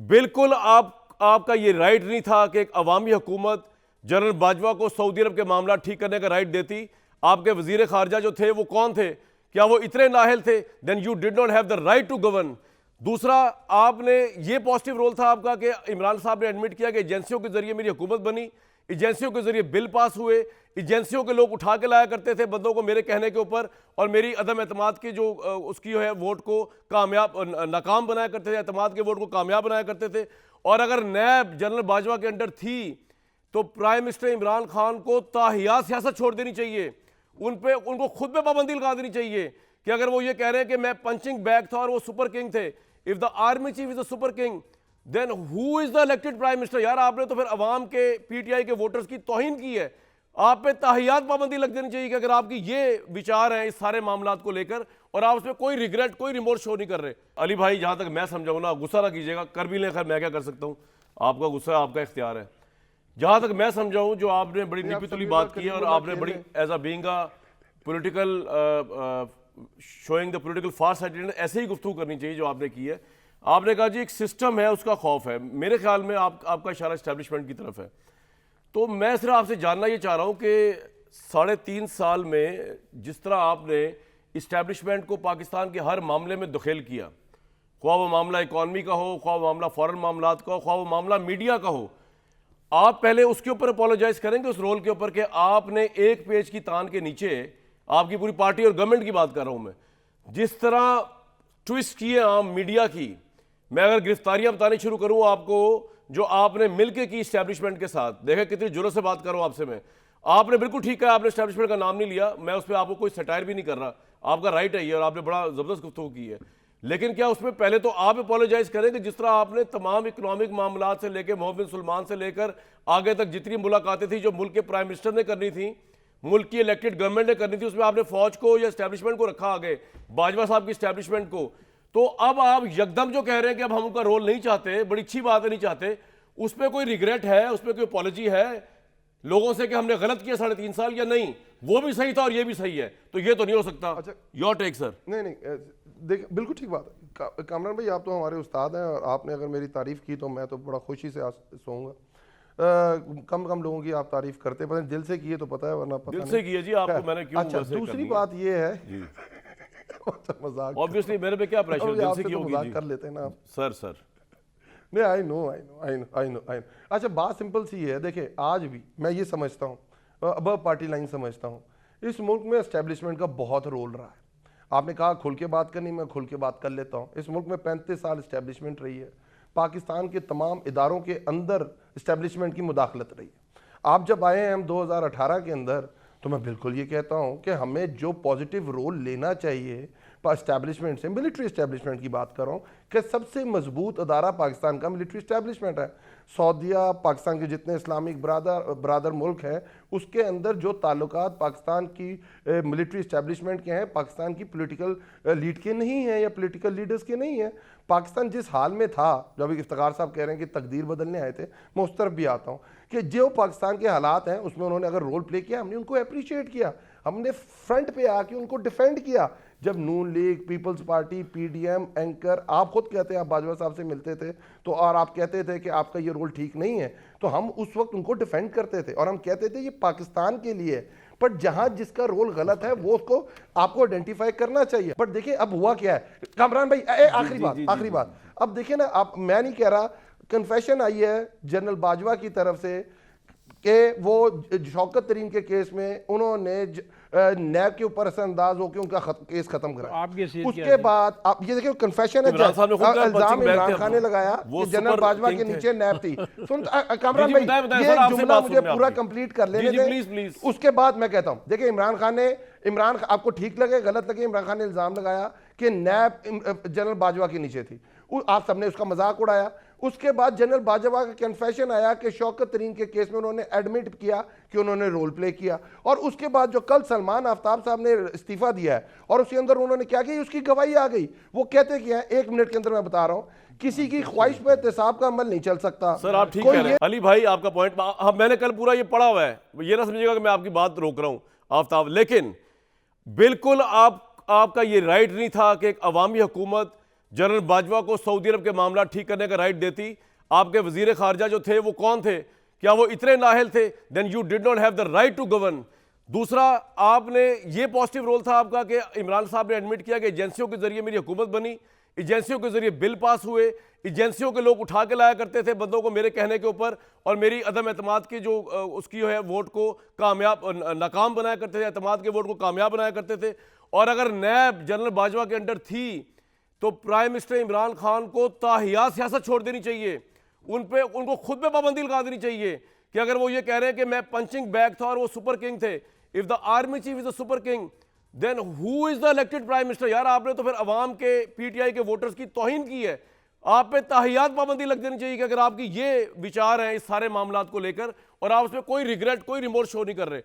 बिल्कुल आपका ये राइट नहीं था कि एक अवामी हुकूमत जनरल बाजवा को सऊदी अरब के मामला ठीक करने का राइट देती। आपके वजीर खारजा जो थे वो कौन थे? क्या वो इतने नाहल थे? Then you did not have the right to govern. दूसरा, आपने ये पॉजिटिव रोल था आपका कि इमरान साहब ने एडमिट किया कि एजेंसियों के जरिए मेरी हुकूमत बनी, एजेंसियों के जरिए बिल पास हुए, एजेंसियों के लोग उठा के लाया करते थे बंदों को मेरे कहने के ऊपर, और मेरी अदम एतमाद की जो उसकी है वोट को कामयाब नाकाम बनाया करते थे, एतमाद के वोट को कामयाब बनाया करते थे। और अगर नैब जनरल बाजवा के अंडर थी तो प्राइम मिनिस्टर इमरान खान को ताहियात सियासत छोड़ देनी चाहिए, उनको खुद पे पाबंदी लगा देनी चाहिए कि अगर वो ये कह रहे हैं कि मैं पंचिंग बैग था और वो सुपर किंग थे, if the army chief is a super king then who is the elected prime minister? यार आपने तो फिर अवाम के पीटीआई के वोटर्स की तौहीन की है। आप पे ताहियात पाबंदी लग देनी चाहिए कि अगर आपकी ये विचार है इस सारे मामलात को लेकर और आप उसमें कोई रिग्रेट कोई रिमोर्स शो नहीं कर रहे। अली भाई, जहां तक मैं समझाऊं ना, गुस्सा ना कीजिएगा, कर भी लें, खैर मैं क्या कर सकता हूं, आपका गुस्सा आपका इख्तियार है। जहां तक मैं समझाऊं, जो आपने बड़ी निपितुली बात की है और आपने बड़ी as a being a political showing the political far sidedness ऐसे ही गुफ्तगू करनी चाहिए जो आपने की है। आपने कहा जी एक सिस्टम है उसका खौफ है, मेरे ख्याल में आपका इशारा एस्टेब्लिशमेंट की तरफ है। तो मैं सिर्फ आपसे जानना ये चाह रहा हूँ कि 3.5 साल में जिस तरह आपने इस्टेब्लिशमेंट को पाकिस्तान के हर मामले में दखल किया, ख्वाह वो मामला इकॉनमी का हो, ख्वाह वो मामला फॉरेन मामलात का हो, ख्वाह वो मामला मीडिया का हो, आप पहले उसके ऊपर अपोलोजाइज करेंगे उस रोल के ऊपर कि आपने एक पेज की तान के नीचे आपकी पूरी पार्टी और गवर्नमेंट की बात कर रहा हूं मैं, जिस तरह ट्विस्ट किए आम मीडिया की, मैं अगर गिरफ्तारियां बतानी शुरू करूं आपको जो आपने मिलकर की इस्टेब्लिशमेंट के साथ, देखें कितनी जुर्रत से बात कर रहा हूं आपसे मैं। आपने बिल्कुल ठीक है, आपने इस्टेब्लिशमेंट का नाम नहीं लिया, मैं उस पर आपको कोई सटायर भी नहीं कर रहा, आपका राइट है ये और आपने बड़ा जबरदस्त गुफ्तगू की है। लेकिन क्या उसमें पहले तो आप अपोलोजाइज करें कि जिस तरह आपने तमाम इकोनॉमिक मामला से लेकर मोहम्मद बिन सुलमान से लेकर आगे तक जितनी मुलाकातें थी जो मुल्क के प्राइम मिनिस्टर ने करनी थी, मुल्क की इलेक्टेड गवर्नमेंट ने करनी थी, उसमें आपने फौज को या एस्टेब्लिशमेंट को रखा आगे, बाजवा साहब की एस्टेब्लिशमेंट को। तो अब आप यकदम जो कह रहे हैं कि अब हम उनका रोल नहीं चाहते, बड़ी अच्छी बात है नहीं चाहते, उस पर कोई रिग्रेट है, उस पर कोई अपॉलॉजी है लोगों से कि हमने गलत किया 3.5 साल या नहीं, वो भी सही था और ये भी सही है, तो ये तो नहीं हो सकता। अच्छा, योर टेक सर। नहीं देख, बिल्कुल ठीक बात है कामरान भाई, आप तो हमारे उस्ताद हैं और आपने अगर मेरी तारीफ की तो मैं तो बड़ा खुशी से सोऊंगा। कम लोगों की आप तारीफ करते, पता नहीं दिल से किए तो पता है, वरना पता दिल से किए जी, आपको मैंने क्यों? अच्छा, दूसरी बात ये है मजाक, ऑब्वियसली मेरे पे क्या प्रेशर, दिल से क्यों मजाक कर लेते हैं ना आप सर। नहीं, आई नो। अच्छा, बात सिंपल सी है, देखिए आज भी मैं ये समझता हूँ, अब पार्टी लाइन समझता हूँ, इस मुल्क में एस्टेब्लिशमेंट का बहुत रोल रहा है। आपने कहा खुल के बात करनी, मैं खुल के बात कर लेता हूँ। इस मुल्क में 35 साल एस्टेब्लिशमेंट रही है, पाकिस्तान के तमाम इदारों के अंदर एस्टेब्लिशमेंट की मुदाखलत रही है। आप जब आए हैं हम 2018 के अंदर, तो मैं बिल्कुल ये कहता हूँ कि हमें जो पॉजिटिव रोल लेना चाहिए एस्टैब्लिशमेंट से, मिलिट्री एस्टैब्लिशमेंट की बात कर रहा हूँ कि सबसे मजबूत अदारा पाकिस्तान का मिलिट्री एस्टैब्लिशमेंट है। सऊदीया, पाकिस्तान के जितने इस्लामिक बरादर मुल्क हैं, उसके अंदर जो ताल्लुकात पाकिस्तान की मिलिट्री एस्टैब्लिशमेंट के हैं, पाकिस्तान की पॉलिटिकल लीड के नहीं हैं या पॉलिटिकल लीडर्स के नहीं हैं। पाकिस्तान जिस हाल में था, जब इफ्तिखार साहब कह रहे हैं कि तकदीर बदलने आए थे, मैं उस तरफ भी आता हूँ कि जो पाकिस्तान के हालात हैं उसमें उन्होंने अगर रोल प्ले किया, हमने उनको अप्रिशिएट किया, हमने फ्रंट पे आके उनको डिफेंड किया। जब नून लीग, पीपल्स पार्टी, पीडीएम, एंकर, आप खुद कहते हैं आप बाजवा साहब से मिलते थे तो, और आप कहते थे कि आपका ये रोल ठीक नहीं है, तो हम उस वक्त उनको डिफेंड करते थे और हम कहते थे ये पाकिस्तान के लिए है, बट जहां जिसका रोल गलत है वो उसको आपको आइडेंटिफाई करना चाहिए। बट देखिए अब हुआ क्या है कामरान भाई, आखिरी बात, अब देखिए ना, आप, मैं नहीं कह रहा, कन्फेशन आई है जनरल बाजवा की तरफ से कि वो शौकत तरीन के केस में उन्होंने नैब के ऊपर असरअंदाज होकर उनका केस खत्म करा। उसके बाद आप ये देखिए कन्फेशन है, इल्जाम इमरान खान ने लगाया कि जनरल बाजवा के नीचे नैब थी। सुन कामरान भाई, ये जुमला मुझे पूरा कंप्लीट कर लेने दें, उसके बाद मैं कहता हूं, देखिए इमरान आपको ठीक लगे गलत लगे, इमरान खान ने इल्जाम लगाया कि नैब जनरल बाजवा के नीचे थी, आप सबने उसका मजाक उड़ाया। उसके बाद जनरल बाजवा का कन्फेशन आया कि शौकत तरीन के केस में उन्होंने एडमिट किया कि उन्होंने रोल प्ले किया, और उसके बाद जो कल सलमान आफ्ताब साहब ने इस्तीफा दिया है और उसके अंदर उन्होंने क्या किया, उसकी गवाही आ गई। वो कहते क्या है, 1 मिनट के अंदर मैं बता रहा हूं, किसी की ख्वाहिश पे एहतसाब का अमल नहीं चल सकता। सर आप ठीक कह रहे हैं अली भाई, आपका पॉइंट मैंने कल पूरा ये पढ़ा हुआ है, ये ना समझिएगा कि मैं आपकी बात रोक रहा हूं आफ्ताब, लेकिन बिल्कुल आपका ये राइट नहीं था कि एक अवामी हुकूमत जनरल बाजवा को सऊदी अरब के मामला ठीक करने का राइट देती? आपके वजीर खारजा जो थे वो कौन थे? क्या वो इतने नाहल थे? Then you did not have the right to govern. दूसरा, आपने ये पॉजिटिव रोल था आपका कि इमरान साहब ने एडमिट किया कि एजेंसियों के जरिए मेरी हुकूमत बनी, एजेंसियों के जरिए बिल पास हुए, एजेंसियों के लोग उठा के लाया करते थे बंदों को मेरे कहने के ऊपर, और मेरी अदम एतमाद की जो उसकी जो है वोट को कामयाब नाकाम बनाया करते थे, एतमाद के वोट को कामयाब बनाया करते थे। और अगर नैब जनरल बाजवा के अंडर थी तो प्राइम मिनिस्टर इमरान खान को ताहियात सियासत छोड़ देनी चाहिए, उनको खुद पे पाबंदी लगा देनी चाहिए कि अगर वो ये कह रहे हैं कि मैं पंचिंग बैग था और वो सुपर किंग थे, if the army chief is the super king then who is the elected prime minister? यार आपने तो फिर अवाम के, पीटीआई के वोटर्स की तौहीन की है। आप पे ताहियात पाबंदी लग देनी चाहिए कि अगर आपकी ये विचार है इस सारे मामलात को लेकर और आप उसमें कोई रिग्रेट, कोई रिमोर्स शो नहीं कर रहे,